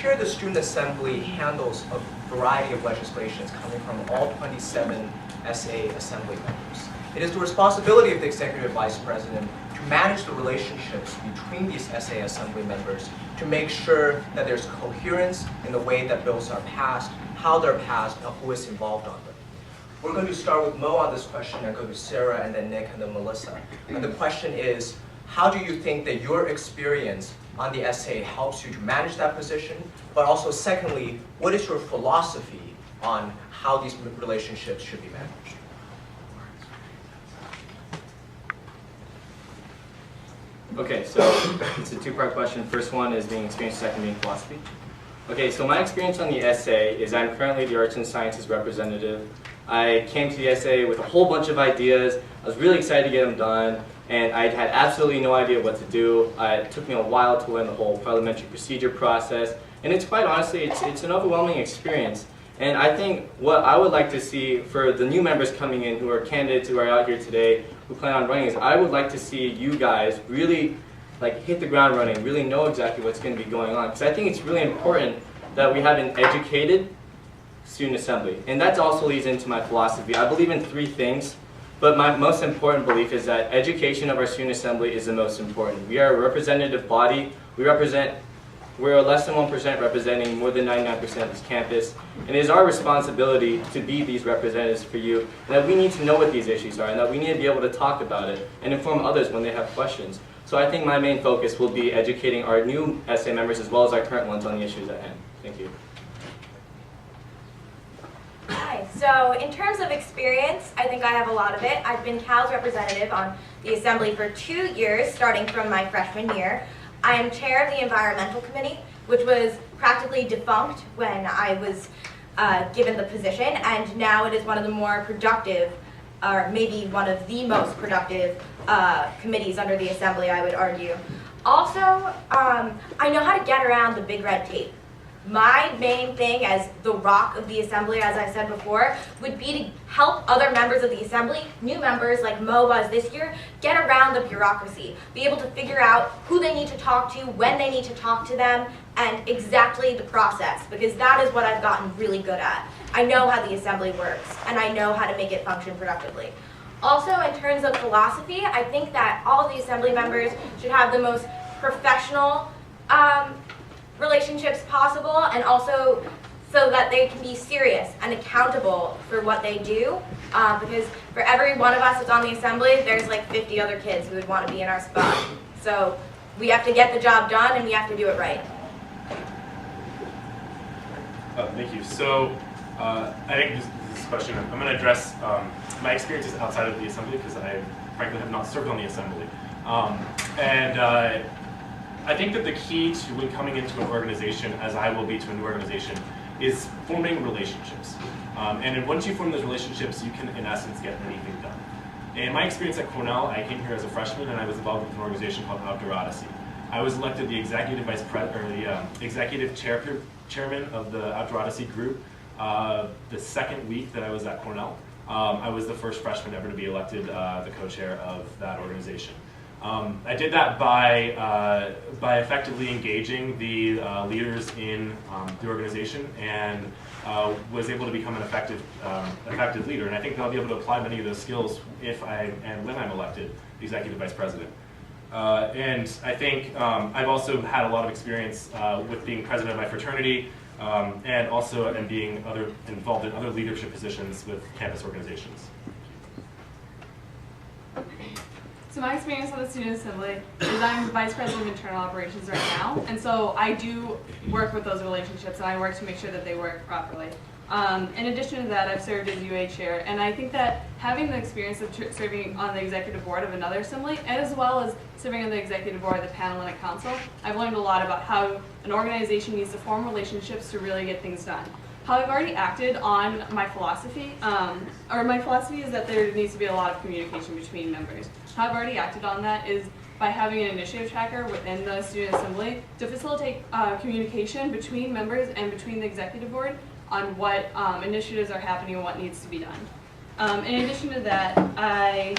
chair of the Student Assembly handles a variety of legislations coming from all 27 SA Assembly members. It is the responsibility of the Executive Vice President to manage the relationships between these SA Assembly members to make sure that there's coherence in the way that bills are passed, how they're passed, and who is involved on them. We're going to start with Mo on this question and go to Sarah and then Nick and then Melissa. And the question is, how do you think that your experience on the SA helps you to manage that position? But also secondly, what is your philosophy on how these relationships should be managed? Okay, so it's a two-part question. First one is being experience, second being philosophy. Okay, so my experience on the SA is I'm currently the Arts and Sciences representative. I came to the SA with a whole bunch of ideas. I was really excited to get them done, and I had absolutely no idea what to do. It took me a while to learn the whole parliamentary procedure process, and it's quite honestly, it's an overwhelming experience. And I think what I would like to see for the new members coming in who are candidates who are out here today who plan on running is I would like to see you guys really hit the ground running, really know exactly what's going to be going on. Because I think it's really important that we have an educated student assembly. And that also leads into my philosophy. I believe in three things, but my most important belief is that education of our student assembly is the most important. We are a representative body. We're less than 1% representing more than 99% of this campus. And it is our responsibility to be these representatives for you, and that we need to know what these issues are, and that we need to be able to talk about it and inform others when they have questions. So I think my main focus will be educating our new SA members as well as our current ones on the issues at hand. Thank you. Hi, so in terms of experience, I think I have a lot of it. I've been Cal's representative on the Assembly for 2 years, starting from my freshman year. I am chair of the Environmental Committee, which was practically defunct when I was given the position, and now it is one of the more productive, or maybe one of the most productive committees under the Assembly, I would argue. Also, I know how to get around the big red tape. My main thing as the rock of the Assembly, as I said before, would be to help other members of the Assembly, new members like Mo was this year, get around the bureaucracy, be able to figure out who they need to talk to, when they need to talk to them, and exactly the process, because that is what I've gotten really good at. I know how the Assembly works, and I know how to make it function productively. Also, in terms of philosophy, I think that all the Assembly members should have the most professional relationships possible, and also so that they can be serious and accountable for what they do, because for every one of us that's on the Assembly, there's like 50 other kids who would want to be in our spot. So we have to get the job done, and we have to do it right. Thank you. So I think this question, I'm going to address my experiences outside of the Assembly, because I frankly have not served on the Assembly. I think that the key to when coming into an organization, as I will be to a new organization, is forming relationships. And once you form those relationships, you can, in essence, get anything done. In my experience at Cornell, I came here as a freshman, and I was involved with an organization called Outdoor Odyssey. I was elected the executive executive chairman of the Outdoor Odyssey group the second week that I was at Cornell. I was the first freshman ever to be elected the co-chair of that organization. I did that by effectively engaging the leaders in the organization, and was able to become an effective leader. And I think I'll be able to apply many of those skills if and when I'm elected the executive vice president. And I think I've also had a lot of experience with being president of my fraternity, and also being involved in other leadership positions with campus organizations. So my experience on the Student Assembly is I'm Vice President of Internal Operations right now, and so I do work with those relationships, and I work to make sure that they work properly. In addition to that, I've served as UA chair, and I think that having the experience of serving on the executive board of another assembly, as well as serving on the executive board of the panel and a council, I've learned a lot about how an organization needs to form relationships to really get things done. How I've already acted on my philosophy, my philosophy is that there needs to be a lot of communication between members. How I've already acted on that is by having an initiative tracker within the Student Assembly to facilitate communication between members and between the executive board on what initiatives are happening and what needs to be done. In addition to that, I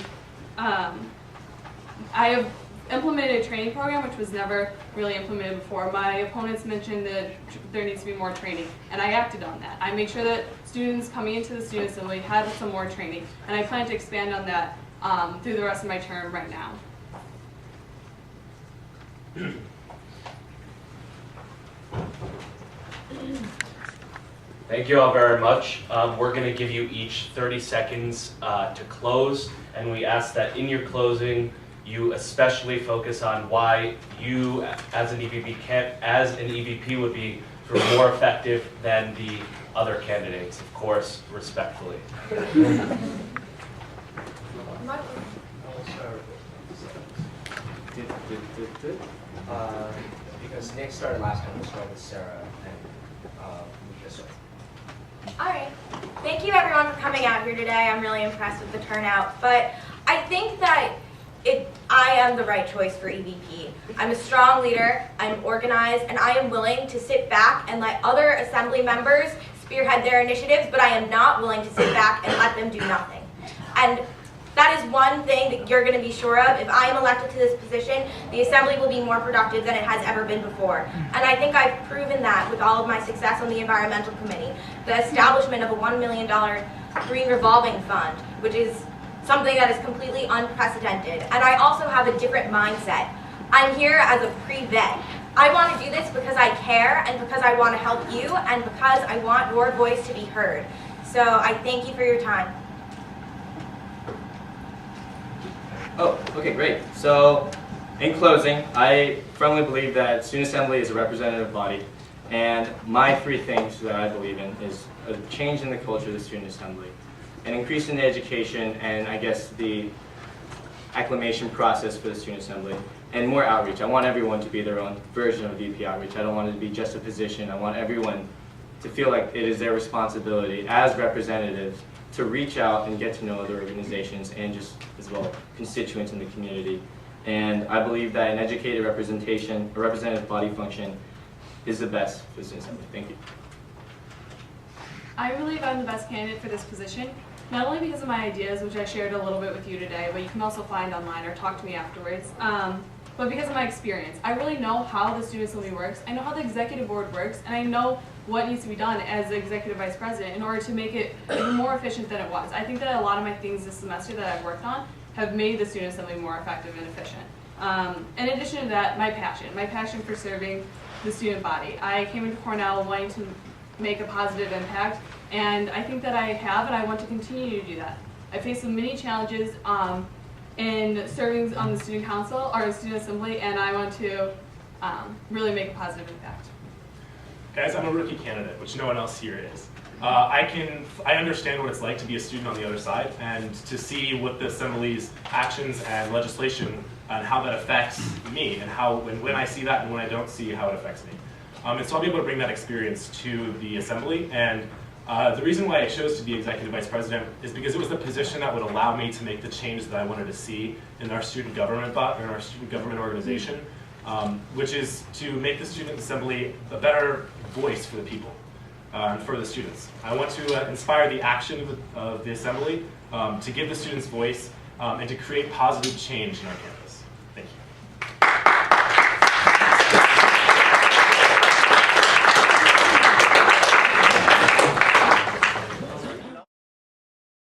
have implemented a training program, which was never really implemented before. My opponents mentioned that there needs to be more training, and I acted on that. I made sure that students coming into the Student Assembly had some more training, and I plan to expand on that through the rest of my term right now. Thank you all very much. We're going to give you each 30 seconds to close, and we ask that in your closing, you especially focus on why you, as an EVP, would be more effective than the other candidates, of course, respectfully. Because Nick started last time, we'll start with Sarah and move this way. All right. Thank you everyone for coming out here today. I'm really impressed with the turnout. But I think that I am the right choice for EVP. I'm a strong leader, I'm organized, and I am willing to sit back and let other assembly members spearhead their initiatives, but I am not willing to sit back and let them do nothing. And that is one thing that you're going to be sure of. If I am elected to this position, the assembly will be more productive than it has ever been before. And I think I've proven that with all of my success on the environmental committee. The establishment of a $1 million green revolving fund, which is something that is completely unprecedented. And I also have a different mindset. I'm here as a pre-vet. I want to do this because I care and because I want to help you and because I want your voice to be heard. So I thank you for your time. Oh, okay, great. So, in closing, I firmly believe that Student Assembly is a representative body, and my 3 things that I believe in is a change in the culture of the Student Assembly, an increase in the education, and I guess the acclimation process for the Student Assembly, and more outreach. I want everyone to be their own version of VP outreach. I don't want it to be just a position. I want everyone to feel like it is their responsibility as representatives to reach out and get to know other organizations and just as well constituents in the community. And I believe that an educated representation, a representative body function, is the best for the Student Assembly. Thank you. I believe I'm the best candidate for this position, not only because of my ideas, which I shared a little bit with you today, but you can also find online or talk to me afterwards, but because of my experience. I really know how the Student Assembly works, I know how the Executive Board works, and I know what needs to be done as the Executive Vice President in order to make it even more efficient than it was. I think that a lot of my things this semester that I've worked on have made the Student Assembly more effective and efficient. In addition to that, my passion for serving the student body. I came into Cornell wanting to make a positive impact, and I think that I have, and I want to continue to do that. I faced some many challenges in serving on the Student Council or the Student Assembly, and I want to really make a positive impact. Guys, I'm a rookie candidate, which no one else here is. I understand what it's like to be a student on the other side and to see what the Assembly's actions and legislation and how that affects me and when I see that and when I don't see how it affects me. And so I'll be able to bring that experience to the Assembly. And the reason why I chose to be Executive Vice President is because it was the position that would allow me to make the change that I wanted to see in our student government organization, which is to make the Student Assembly a better voice for the people and for the students. I want to inspire the action of the Assembly to give the students voice and to create positive change in our campus.